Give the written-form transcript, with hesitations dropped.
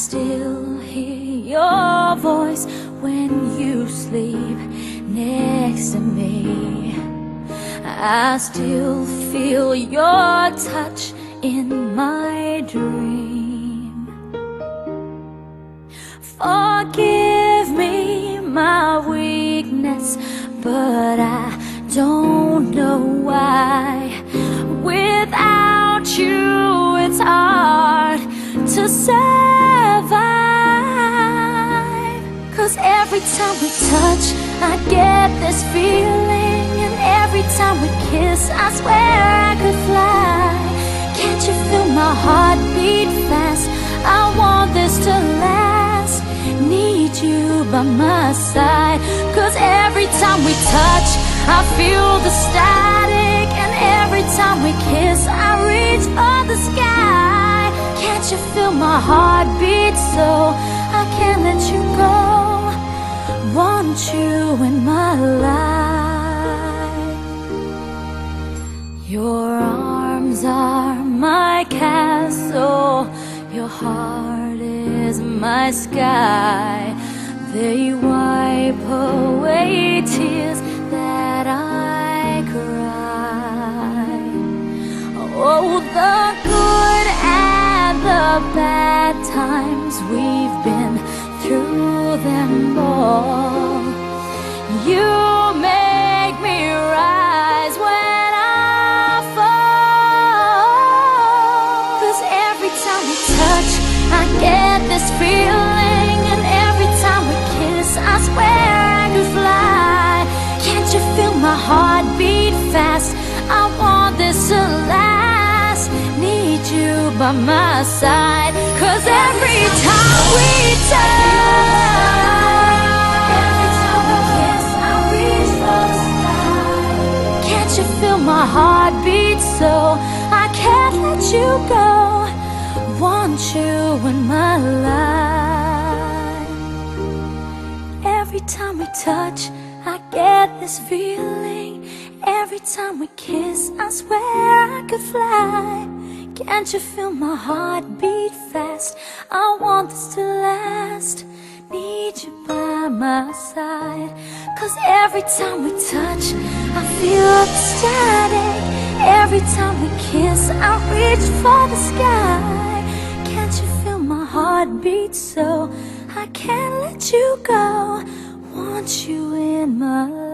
still hear your voice when you sleep next to me. I still feel your touch in my dream. Forgive me my weakness, but I don't know why. Without you, it's hard to survive. 'Cause every time we touch, I get this feeling, and every time we kiss, I swear I could fly. Can't you feel my heart beat fast? I want this to last. Need you by my side. 'Cause every time we touch, I feel the static, and every time we kiss, I reach for the sky. Can't you feel my heart beat so I can't let you go? Want you in my life. Your arms are my castle, your heart is my sky. They wipe away tears that I cry. Oh, the good and the bad times, we've been through them all. You make me rise when I fall. 'Cause every time we touch, I get this feeling, and every time we kiss, I swear I could fly. Can't you feel my heart beat fast? I want this to last. Need you by my side. 'Cause every time we touch, every time we kiss, I reach for the sky. Can't you feel my heart beat so I can't let you go? Want you in my life. Every time we touch, I get this feeling. Every time we kiss, I swear I could fly. Can't you feel my heart beat fast? I want this to last. Need you by my side. 'Cause every time we touch, I feel the static. Every time we kiss, I reach for the sky. Can't you feel my heart beat so I can't let you go? Want you in my life.